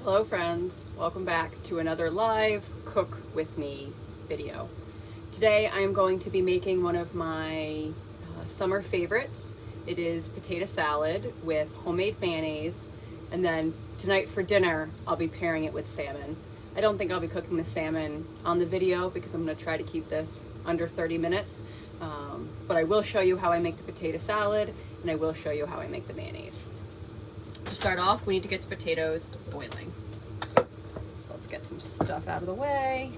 Hello friends, welcome back to another live cook with me video. Today I am going to be making one of my summer favorites. It is potato salad with homemade mayonnaise, and then tonight for dinner I'll be pairing it with salmon. I don't think I'll be cooking the salmon on the video because I'm going to try to keep this under 30 minutes, but I will show you how I make the potato salad and I will show you how I make the mayonnaise. To start off, we need to get the potatoes boiling. So let's get some stuff out of the way.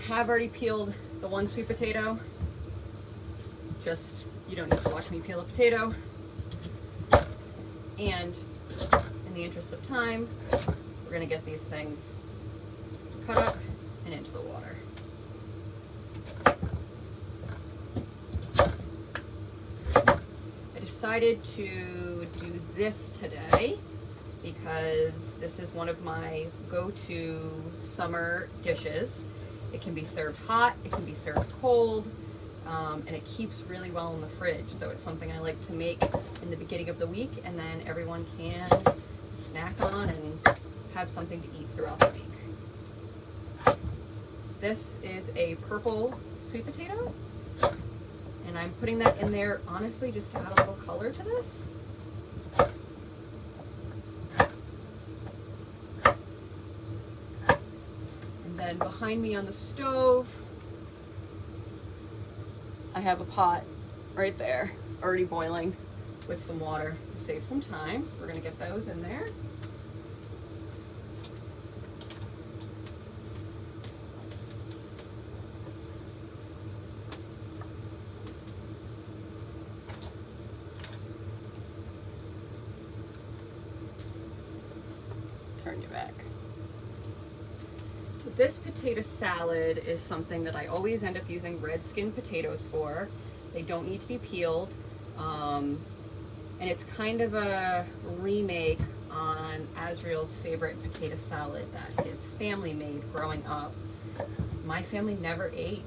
Have already peeled the one sweet potato. You don't need to watch me peel a potato. And in the interest of time, we're gonna get these things cut up and into the water. I decided to do this today because this is one of my go-to summer dishes. It can be served hot, it can be served cold, and it keeps really well in the fridge. So it's something I like to make in the beginning of the week, and then everyone can snack on and have something to eat throughout the week. This is a purple sweet potato. And I'm putting that in there, honestly, just to add a little color to this. And then behind me on the stove, I have a pot right there, already boiling with some water to save some time. So we're gonna get those in there. Turn you back. So this potato salad is something that I always end up using red skin potatoes for. They don't need to be peeled. And it's kind of a remake on Azriel's favorite potato salad that his family made growing up. My family never ate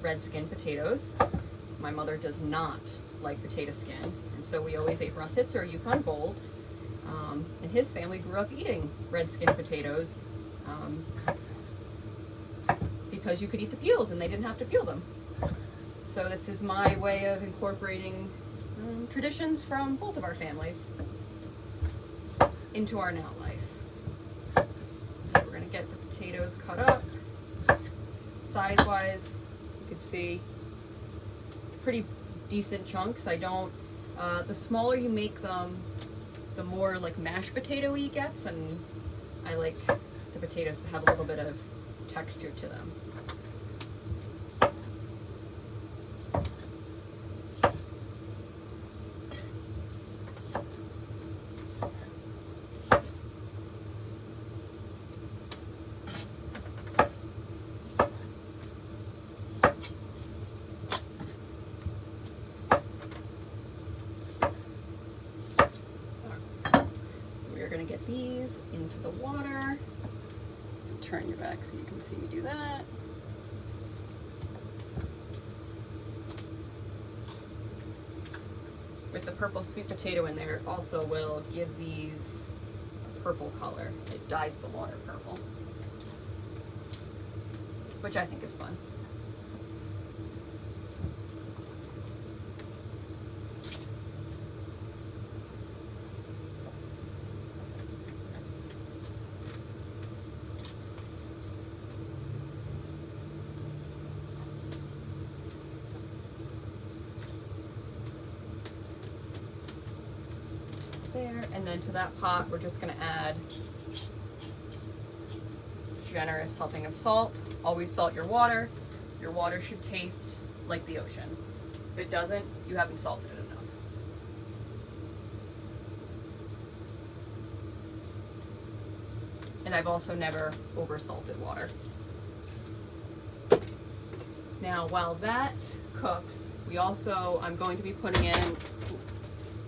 red skin potatoes. My mother does not like potato skin, and so we always ate russets or Yukon Golds. And his family grew up eating red skin potatoes because you could eat the peels and they didn't have to peel them. So this is my way of incorporating traditions from both of our families into our now life. So we're gonna get the potatoes cut up. Size-wise, you can see pretty decent chunks. I don't, the smaller you make them, the more like mashed potato-y it gets, and I like the potatoes to have a little bit of texture to them. We're gonna get these into the water. Turn your back so you can see me do that. With the purple sweet potato in there, it also will give these a purple color. It dyes the water purple, which I think is fun. There, and then to that pot we're just going to add a generous helping of salt. Always salt your water. Your water should taste like the ocean. If it doesn't, you haven't salted it enough. And I've also never over salted water. Now while that cooks, I'm going to be putting in,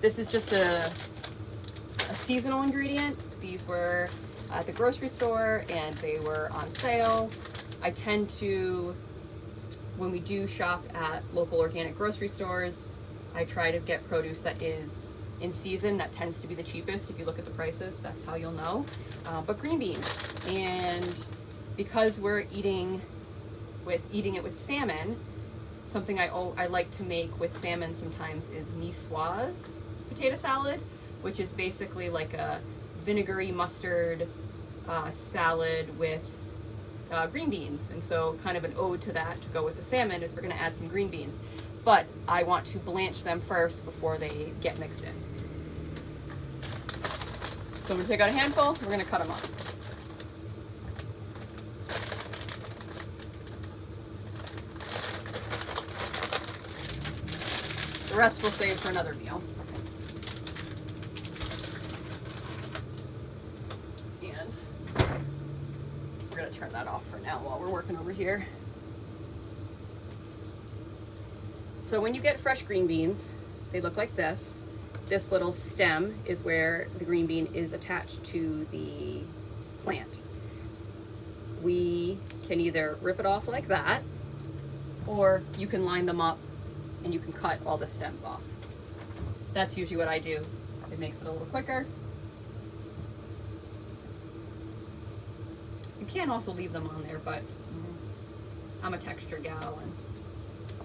this is just a seasonal ingredient. These were at the grocery store and they were on sale. I tend to, when we do shop at local organic grocery stores, I try to get produce that is in season, that tends to be the cheapest. If you look at the prices, that's how you'll know. But green beans, and because we're eating it with salmon, something I like to make with salmon sometimes is niçoise potato salad, which is basically like a vinegary mustard salad with green beans. And so kind of an ode to that to go with the salmon is we're going to add some green beans. But I want to blanch them first before they get mixed in. So I'm going to take out a handful, we're going to cut them up. The rest we'll save for another meal. And we're going to turn that off for now while we're working over here. So when you get fresh green beans, they look like this. This little stem is where the green bean is attached to the plant. We can either rip it off like that, or you can line them up and you can cut all the stems off. That's usually what I do. It makes it a little quicker. You can also leave them on there, but I'm a texture gal and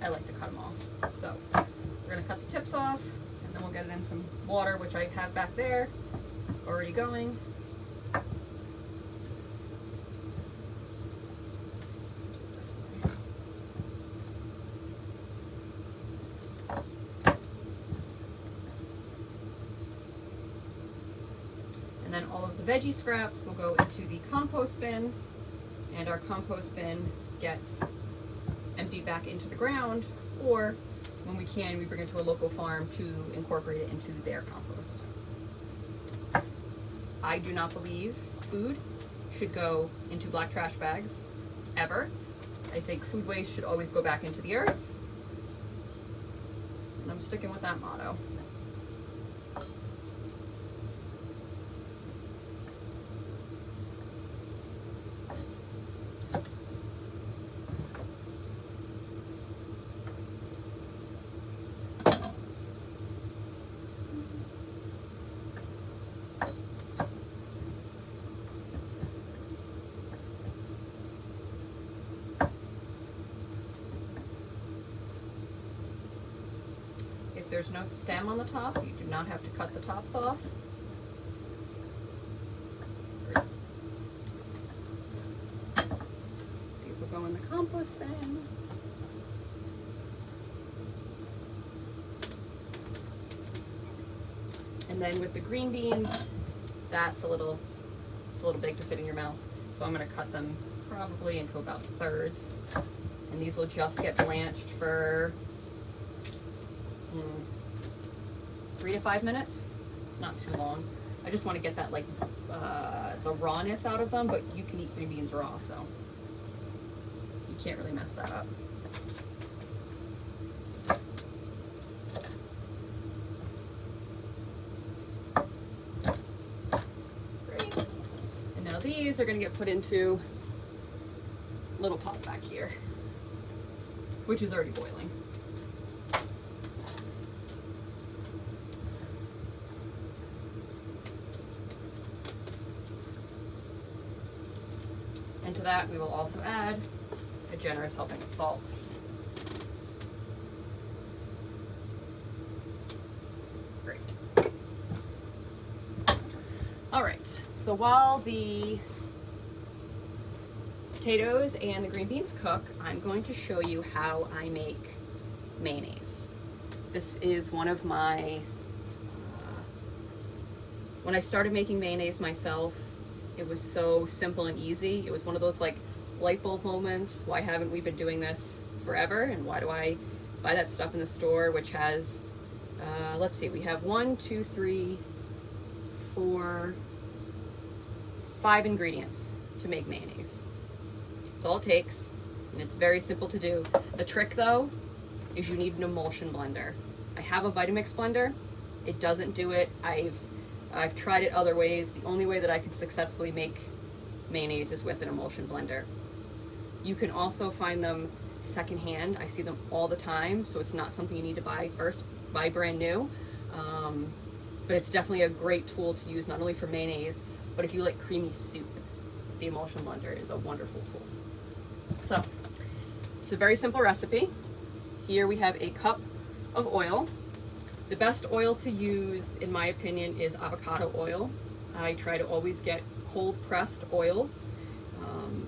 I like to cut them off. So we're gonna cut the tips off, and then we'll get it in some water, which I have back there, already going. This way. And then all of the veggie scraps will go into the compost bin, and our compost bin gets emptied back into the ground, or when we can, we bring it to a local farm to incorporate it into their compost. I do not believe food should go into black trash bags, ever. I think food waste should always go back into the earth, and I'm sticking with that motto. There's no stem on the top. You do not have to cut the tops off. These will go in the compost bin. And then with the green beans, it's a little big to fit in your mouth. So I'm going to cut them probably into about thirds. And these will just get blanched for 3 to 5 minutes, not too long. I just want to get that the rawness out of them, but you can eat green beans raw, so you can't really mess that up. Great. And now these are going to get put into a little pot back here, which is already boiling. And to that, we will also add a generous helping of salt. Great. All right, so while the potatoes and the green beans cook, I'm going to show you how I make mayonnaise. This is one of my, when I started making mayonnaise myself, it was so simple and easy. It was one of those like light bulb moments. Why haven't we been doing this forever? And why do I buy that stuff in the store, which has, let's see, we have 1, 2, 3, 4, 5 ingredients to make mayonnaise. That's all it takes, and it's very simple to do. The trick though is you need an emulsion blender. I have a Vitamix blender. It doesn't do it. I've tried it other ways. The only way that I can successfully make mayonnaise is with an emulsion blender. You can also find them secondhand. I see them all the time, so it's not something you need to buy brand new. but it's definitely a great tool to use not only for mayonnaise, but if you like creamy soup, the emulsion blender is a wonderful tool. So it's a very simple recipe. Here we have a cup of oil. The best oil to use, in my opinion, is avocado oil. I try to always get cold pressed oils.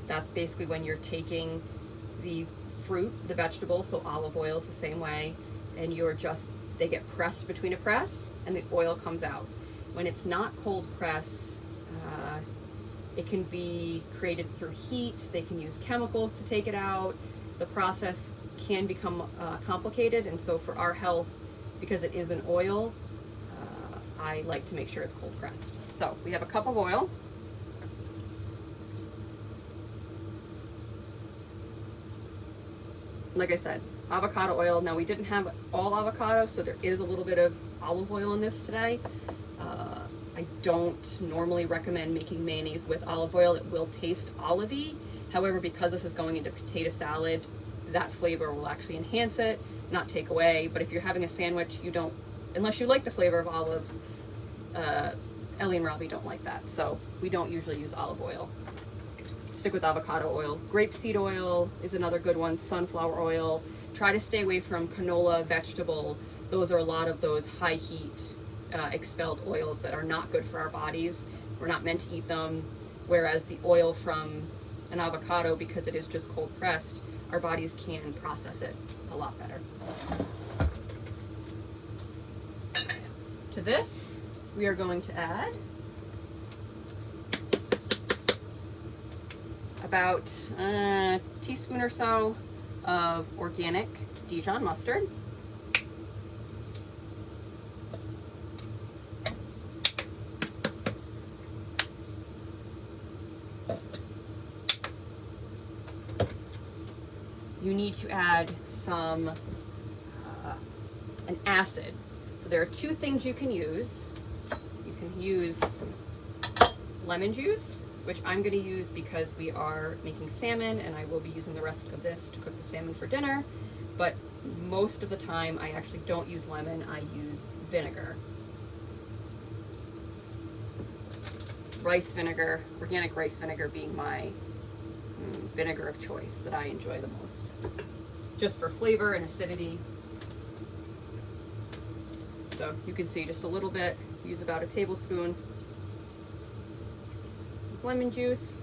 That's basically when you're taking the fruit, the vegetable, so olive oil is the same way, and they get pressed between a press and the oil comes out. When it's not cold press, it can be created through heat. They can use chemicals to take it out. The process can become complicated, and so for our health, because it is an oil, I like to make sure it's cold pressed. So we have a cup of oil. Like I said, avocado oil. Now we didn't have all avocado, so there is a little bit of olive oil in this today. I don't normally recommend making mayonnaise with olive oil. It will taste olivey. However, because this is going into potato salad, that flavor will actually enhance it, not take away. But if you're having a sandwich, unless you like the flavor of olives, Ellie and Robbie don't like that. So we don't usually use olive oil. Stick with avocado oil. Grapeseed oil is another good one. Sunflower oil. Try to stay away from canola, vegetable. Those are a lot of those high heat expelled oils that are not good for our bodies. We're not meant to eat them. Whereas the oil from an avocado, because it is just cold pressed, our bodies can process it a lot better. To this, we are going to add about a teaspoon or so of organic Dijon mustard. You need to add an acid. So there are two things you can use. You can use lemon juice, which I'm going to use because we are making salmon and I will be using the rest of this to cook the salmon for dinner. But most of the time I actually don't use lemon, I use vinegar. Rice vinegar, organic rice vinegar being my vinegar of choice that I enjoy the most. Just for flavor and acidity. So you can see just a little bit, use about a tablespoon of lemon juice.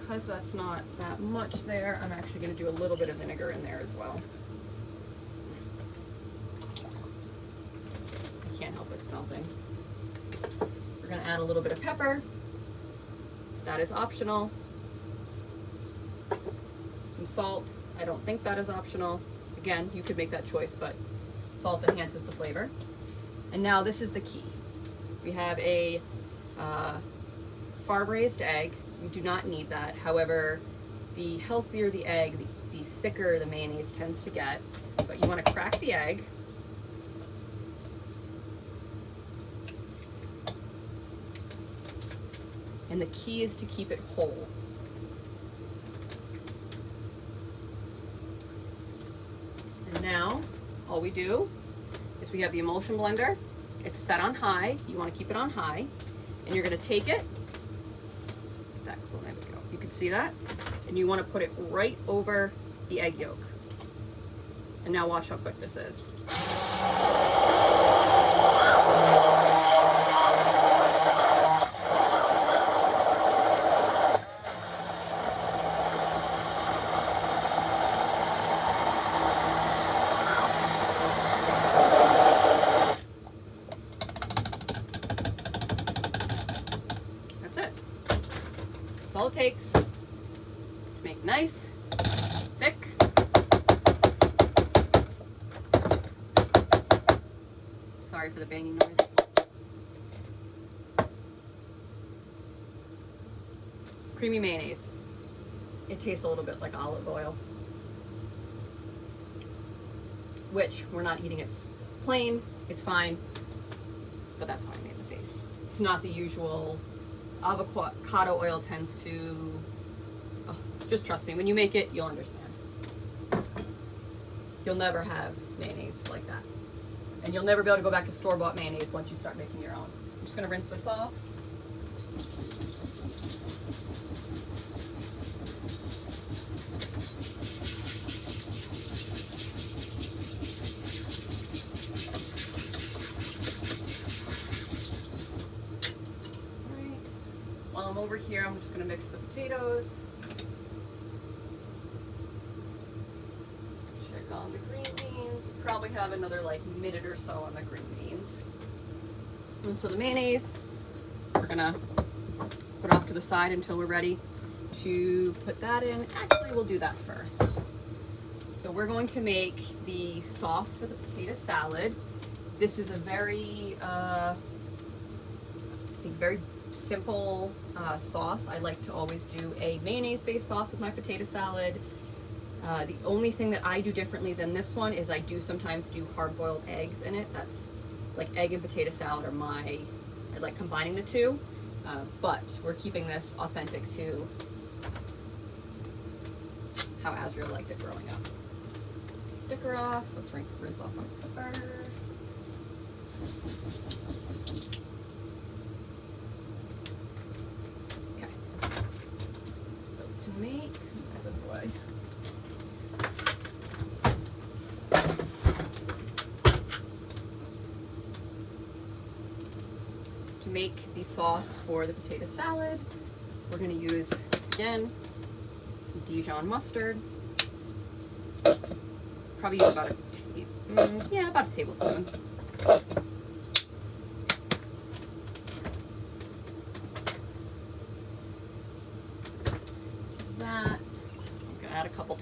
Because that's not that much there, I'm actually going to do a little bit of vinegar in there as well. I can't help but smell things. We're going to add a little bit of pepper. That is optional. Some salt. I don't think that is optional. Again, you could make that choice, but salt enhances the flavor. And now this is the key. We have a farm-raised egg. You do not need that. However, the healthier the egg, the thicker the mayonnaise tends to get. But you want to crack the egg. And the key is to keep it whole. And now, all we do is we have the emulsion blender. It's set on high. You want to keep it on high. And you're going to take it. There we go. You can see that. And you want to put it right over the egg yolk. And now watch how quick this is. That's it. That's all it takes to make nice, thick, sorry for the banging noise, creamy mayonnaise. It tastes a little bit like olive oil, which we're not eating it plain. It's fine, but that's why I made the face. It's not the usual. Avocado oil tends to, oh, just trust me, when you make it, you'll understand. you'll never have mayonnaise like that. And you'll never be able to go back to store-bought mayonnaise once you start making your own. I'm just gonna rinse this off. While I'm over here, I'm just going to mix the potatoes. Check on the green beans. We probably have another like minute or so on the green beans. And so the mayonnaise, we're going to put off to the side until we're ready to put that in. Actually, we'll do that first. So we're going to make the sauce for the potato salad. This is a very, I think very simple sauce. I like to always do a mayonnaise-based sauce with my potato salad. The only thing that I do differently than this one is I do sometimes do hard-boiled eggs in it. That's like egg and potato salad are I like combining the two, but we're keeping this authentic to how Azriel liked it growing up. Sticker off. Let's rinse off our pepper. Make this way. To make the sauce for the potato salad, we're going to use, again, some Dijon mustard. Probably use about about a tablespoon.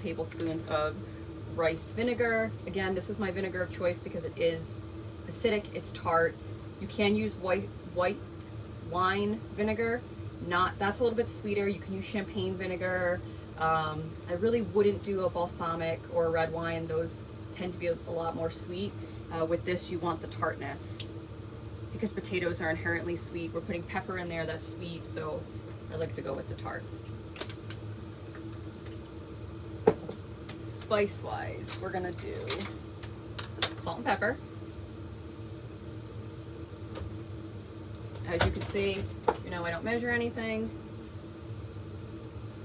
Tablespoons of rice vinegar. Again, this is my vinegar of choice because it is acidic, it's tart. You can use white wine vinegar. That's a little bit sweeter. You can use champagne vinegar. I really wouldn't do a balsamic or a red wine. Those tend to be a lot more sweet. With this, you want the tartness because potatoes are inherently sweet. We're putting pepper in there that's sweet, so I like to go with the tart. Spice-wise, we're gonna do salt and pepper. As you can see, I don't measure anything.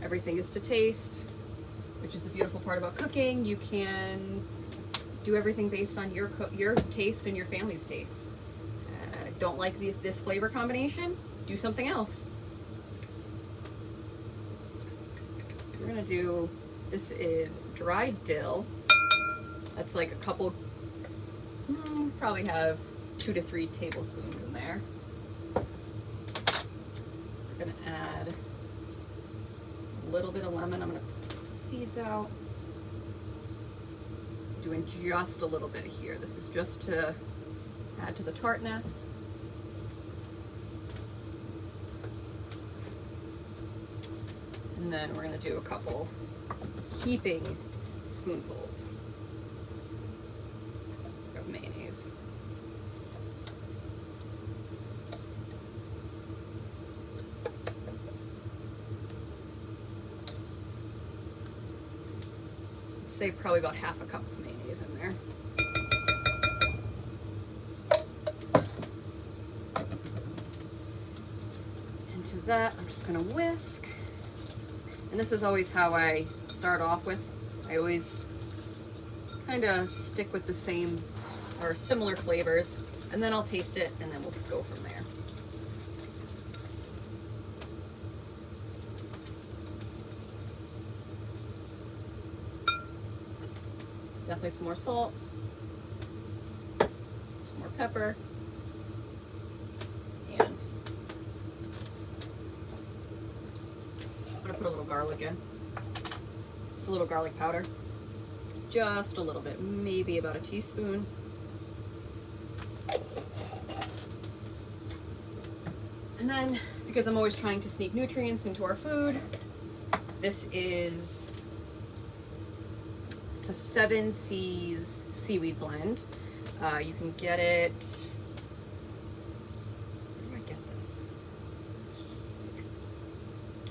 Everything is to taste, which is the beautiful part about cooking. You can do everything based on your taste and your family's taste. Don't like this flavor combination? Do something else. So we're gonna do, this is dried dill. That's like a couple, probably have 2 to 3 tablespoons in there. We're gonna add a little bit of lemon. I'm gonna take the seeds out. Doing just a little bit here. This is just to add to the tartness. And then we're gonna do a couple heaping spoonfuls of mayonnaise. I'd say probably about half a cup of mayonnaise in there. Into that, I'm just gonna whisk. And this is always how I start off with. I always kind of stick with the same or similar flavors, and then I'll taste it, and then we'll go from there. Definitely some more salt, some more pepper, and I'm gonna put a little garlic in. Just a little garlic powder. Just a little bit, maybe about a teaspoon. And then, because I'm always trying to sneak nutrients into our food, this is, it's a 7 Seas seaweed blend. You can get it, where do I get this?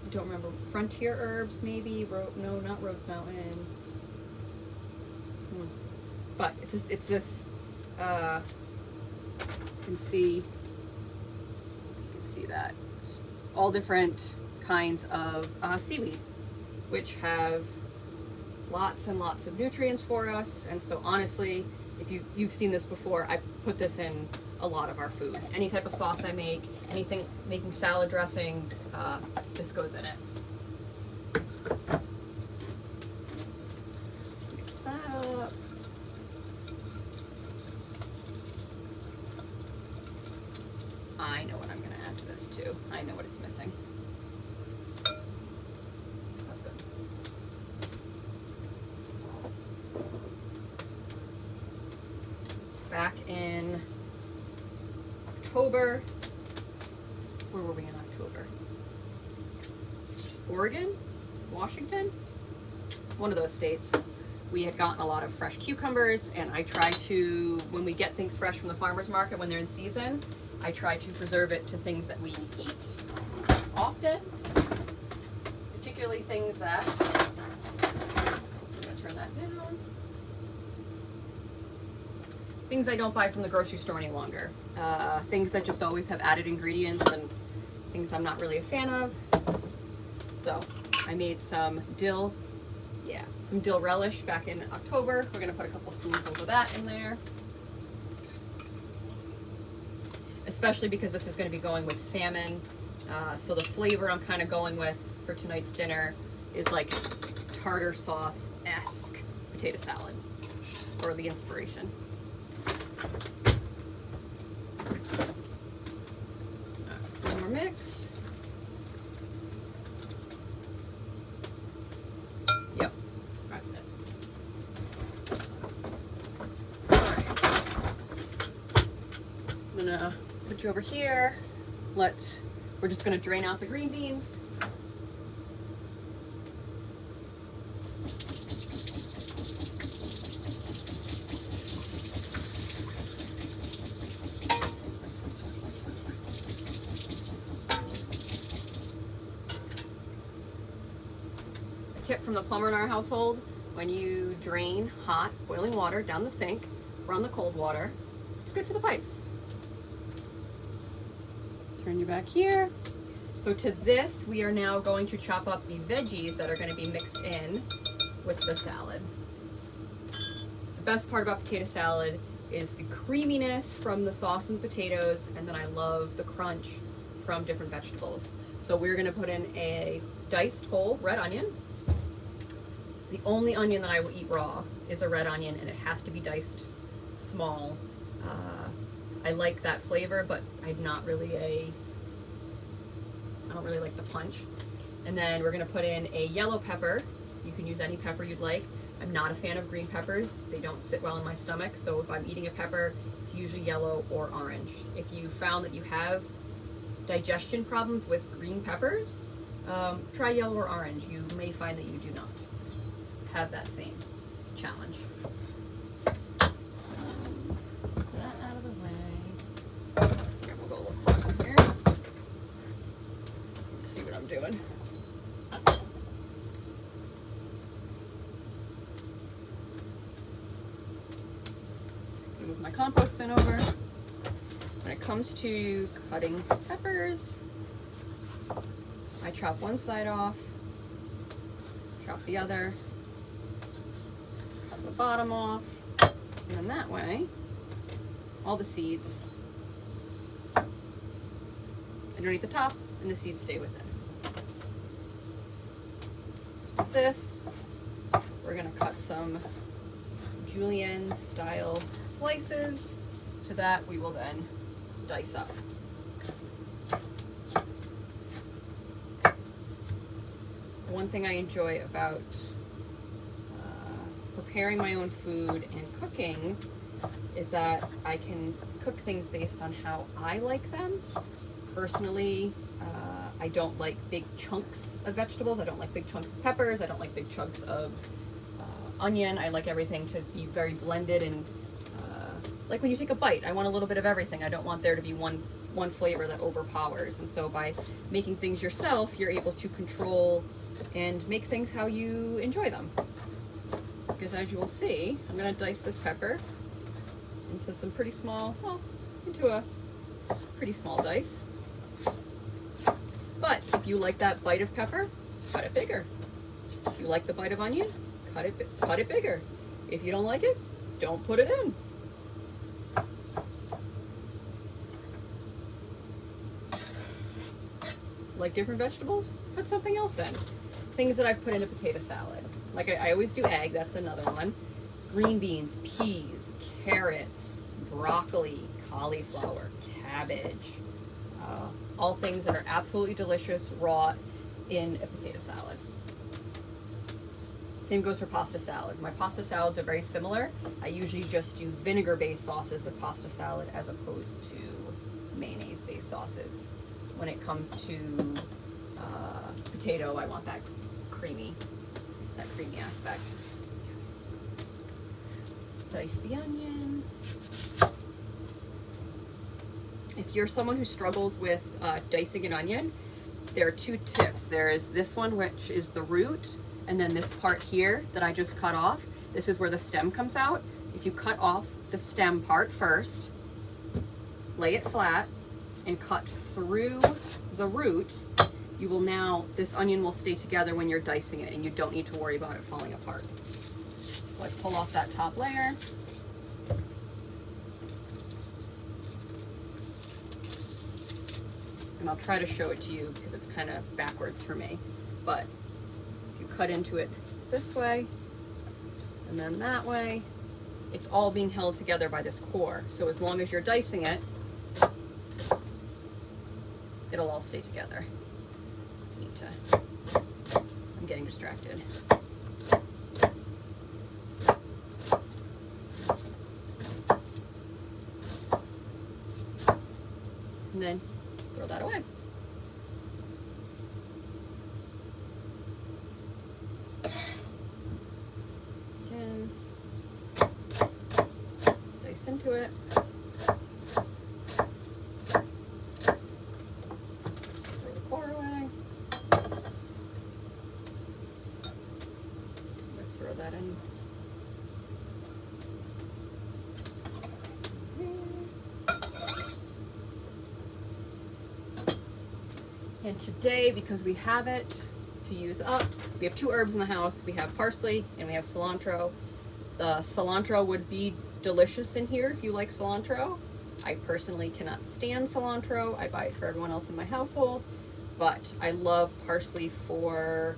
I don't remember. Frontier Herbs, maybe? No, not Rose Mountain. But it's this, you can see that. It's all different kinds of seaweed, which have lots and lots of nutrients for us. And so honestly, if you've seen this before, I put this in a lot of our food. Any type of sauce I make, anything, making salad dressings, this goes in it. Mix that up. I know what I'm gonna add to this too. I know what it's missing. That's good. Back in October, where were we in October? Oregon? Washington? One of those states. We had gotten a lot of fresh cucumbers, and I try to, when we get things fresh from the farmer's market when they're in season, I try to preserve it to things that we eat often, particularly things that, I'm gonna turn that down, things I don't buy from the grocery store any longer. Things that just always have added ingredients and things I'm not really a fan of. So I made some dill relish back in October. We're gonna put a couple spoonfuls of that in there. Especially because this is gonna be going with salmon. So the flavor I'm kind of going with for tonight's dinner is like tartar sauce-esque potato salad, or the inspiration. One more mix. Yep, that's it. All right. I'm gonna put you over here. We're just gonna drain out the green beans. Tip from the plumber in our household: when you drain hot boiling water down the sink, run the cold water. It's good for the pipes. Turn you back here. So to this, we are now going to chop up the veggies that are going to be mixed in with the salad. The best part about potato salad is the creaminess from the sauce and the potatoes, and then I love the crunch from different vegetables. So we're going to put in a diced whole red onion. The only onion that I will eat raw is a red onion, and it has to be diced small. I like that flavor, but I don't really like the punch. And then we're gonna put in a yellow pepper. You can use any pepper you'd like. I'm not a fan of green peppers. They don't sit well in my stomach, so if I'm eating a pepper, it's usually yellow or orange. If you found that you have digestion problems with green peppers, try yellow or orange. You may find that you do not have that same challenge. That out of the way. Here, we'll go a little closer here. Let's see what I'm doing. Move my compost bin over. When it comes to cutting peppers, I chop one side off, chop the other, cut the bottom off, and then that way, all the seeds, I don't eat the top, and the seeds stay within. With this, we're gonna cut some julienne style slices. To that, we will then dice up. One thing I enjoy about preparing my own food and cooking is that I can cook things based on how I like them. Personally, I don't like big chunks of vegetables. I don't like big chunks of peppers. I don't like big chunks of onion. I like everything to be very blended, and like when you take a bite, I want a little bit of everything. I don't want there to be one flavor that overpowers. And so by making things yourself, you're able to control and make things how you enjoy them. because as you will see, I'm going to dice this pepper into some pretty small, well, into a pretty small dice. But if you like that bite of pepper, cut it bigger. If you like the bite of onion, cut it bigger. If you don't like it, don't put it in. Like different vegetables, put something else in. Things that I've put into potato salad. Like I always do egg, that's another one. Green beans, peas, carrots, broccoli, cauliflower, cabbage. All things that are absolutely delicious raw in a potato salad. Same goes for pasta salad. My pasta salads are very similar. I usually just do vinegar-based sauces with pasta salad as opposed to mayonnaise-based sauces. When it comes to potato, I want that creamy aspect. Dice the onion. If you're someone who struggles with dicing an onion, there are two tips. There is this one, which is the root, and then this part here that I just cut off. This is where the stem comes out. If you cut off the stem part first, lay it flat, and cut through the root, you will now, this onion will stay together when you're dicing it, and you don't need to worry about it falling apart. So I pull off that top layer. And I'll try to show it to you because it's kind of backwards for me. But if you cut into it this way, and then that way, it's all being held together by this core. So as long as you're dicing it, it'll all stay together. I'm getting distracted. And then just throw that away. Again, dice into it. And today, because we have it to use up, we have two herbs in the house. We have parsley and we have cilantro. The cilantro would be delicious in here if you like cilantro. I personally cannot stand cilantro. I buy it for everyone else in my household. But I love parsley for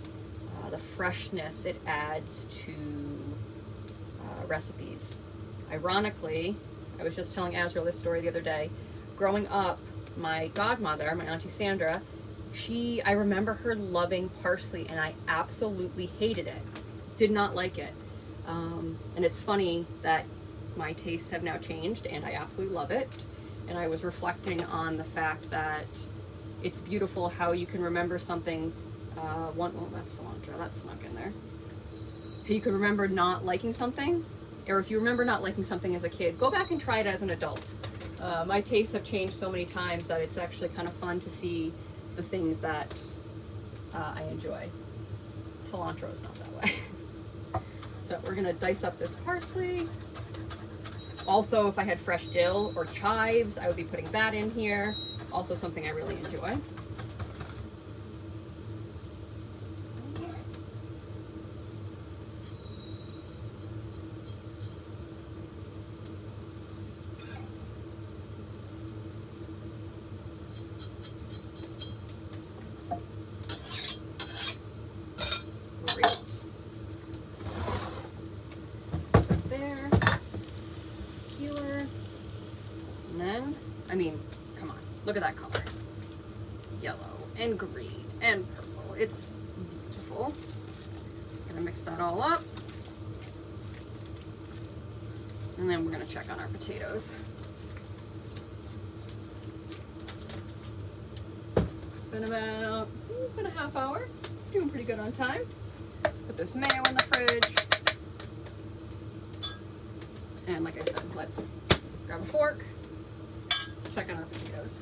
the freshness it adds to recipes. Ironically, I was just telling Azrael this story the other day. Growing up, my godmother, my Auntie Sandra, I remember her loving parsley, and I absolutely hated it. Did not like it. And it's funny that my tastes have now changed, and I absolutely love it. And I was reflecting on the fact that it's beautiful how you can remember something. Well, that's cilantro. That's snuck in there. You can remember not liking something, or if you remember not liking something as a kid, go back and try it as an adult. My tastes have changed so many times that it's actually kind of fun to see the things that I enjoy. Cilantro is not that way. So we're gonna dice up this parsley. Also, if I had fresh dill or chives, I would be putting that in here. Also something I really enjoy. Come on, look at that color. Yellow and green and purple. It's beautiful. Gonna mix that all up. And then we're gonna check on our potatoes. It's been about a half hour. Doing pretty good on time. Put this mayo in the fridge. And like I said, let's grab a fork. Check on our potatoes.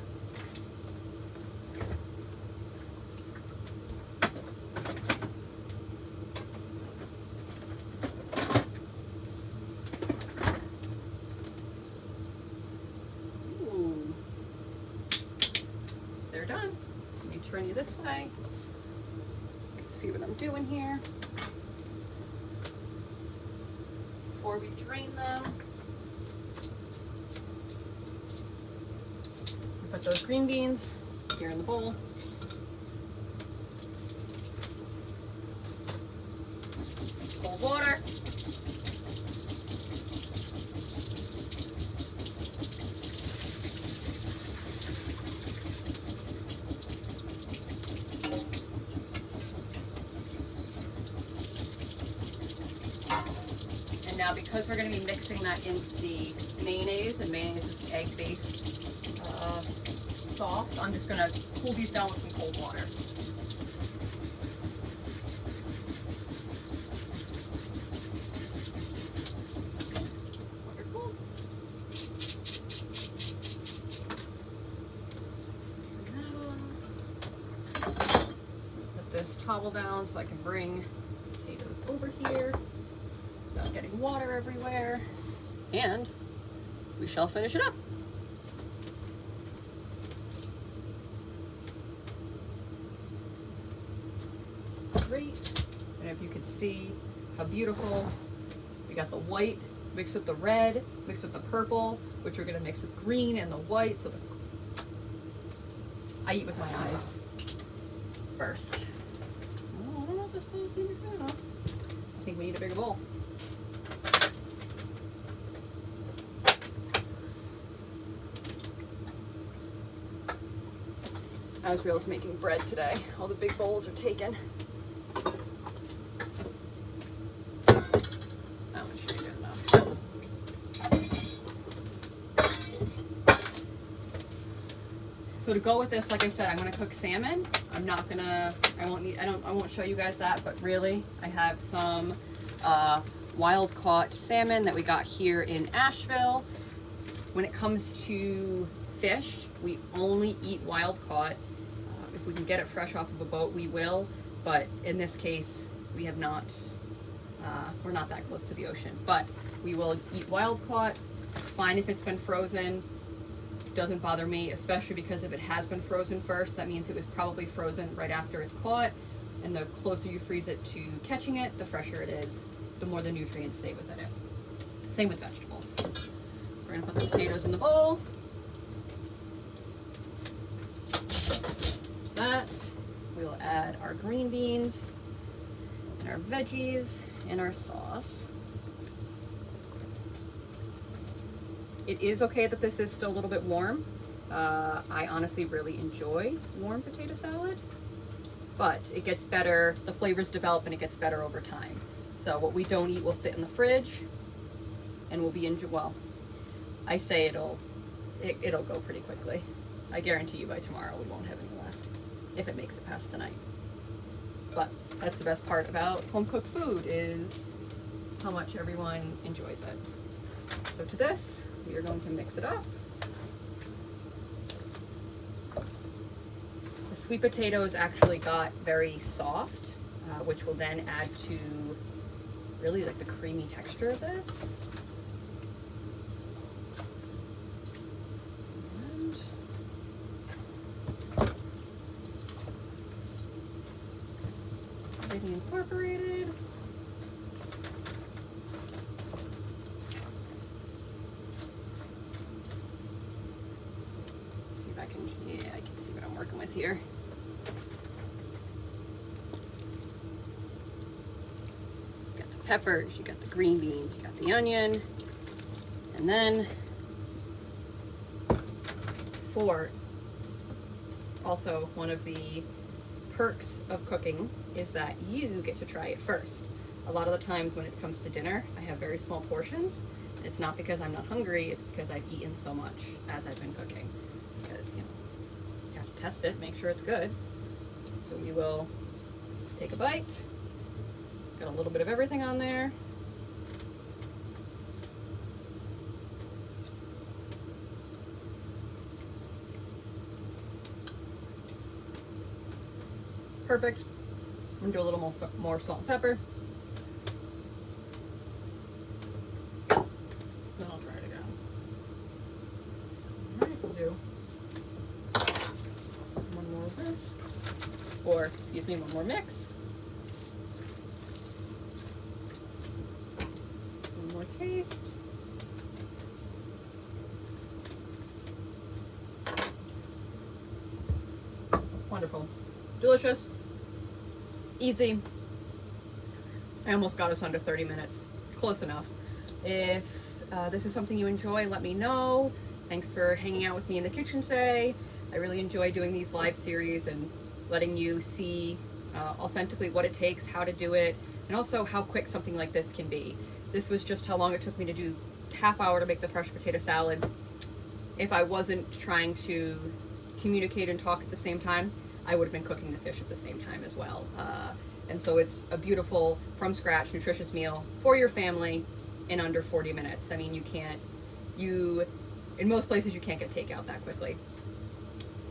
turn you this way. Let's see what I'm doing here. Before we drain them, put those green beans here in the bowl. Cold water. And now, because we're going to be mixing that into the mayonnaise, and mayonnaise is the egg-based sauce, I'm just going to cool these down with some cold water. Wonderful. Put this towel down so I can bring potatoes over here without getting water everywhere, and we shall finish it up. Great. And if you could see how beautiful, we got the white mixed with the red, mixed with the purple, which we're gonna mix with green and the white. So I eat with my eyes first. Oh, I don't know if this bowl is gonna be good enough. I think we need a bigger bowl. I was realizing making bread today. All the big bowls are taken. That one should be good enough. So to go with this, like I said, I'm gonna cook salmon. I won't show you guys that, but really, I have some wild caught salmon that we got here in Asheville. When it comes to fish, we only eat wild caught. If we can get it fresh off of a boat, we will. But in this case, we have not, we're not that close to the ocean. But we will eat wild caught. It's fine if it's been frozen. Doesn't bother me, especially because if it has been frozen first, that means it was probably frozen right after it's caught. And the closer you freeze it to catching it, the fresher it is, the more the nutrients stay within it. Same with vegetables. So we're gonna put the potatoes in the bowl. That we will add our green beans and our veggies and our sauce. It is okay that this is still a little bit warm. I honestly really enjoy warm potato salad, but it gets better, the flavors develop and it gets better over time. So what we don't eat will sit in the fridge and will be well, I say it'll go pretty quickly. I guarantee you by tomorrow we won't have any left, if it makes it past tonight. But that's the best part about home cooked food, is how much everyone enjoys it. So to this, we are going to mix it up. The sweet potatoes actually got very soft, which will then add to really like the creamy texture of this. Everything incorporated. See if I can, yeah, I can see what I'm working with here. You got the peppers, you got the green beans, you got the onion, and then also one of the perks of cooking is that you get to try it first. A lot of the times when it comes to dinner, I have very small portions. And it's not because I'm not hungry, it's because I've eaten so much as I've been cooking. Because, you know, you have to test it, make sure it's good. So we will take a bite. Got a little bit of everything on there. Perfect. I'm gonna do a little more salt and pepper. Then I'll try it again. All right, we'll do one more of this. or excuse me, one more mix. One more taste. Wonderful. Delicious. Easy. I almost got us under 30 minutes. Close enough. If this is something you enjoy, let me know. Thanks for hanging out with me in the kitchen today. I really enjoy doing these live series and letting you see authentically what it takes, how to do it, and also how quick something like this can be. This was just how long it took me to do half hour to make the fresh potato salad. If I wasn't trying to communicate and talk at the same time, I would have been cooking the fish at the same time as well. And so it's a beautiful, from scratch, nutritious meal for your family in under 40 minutes. I mean, in most places you can't get takeout that quickly.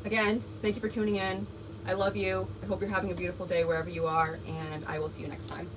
Again, thank you for tuning in. I love you. I hope you're having a beautiful day wherever you are, and I will see you next time.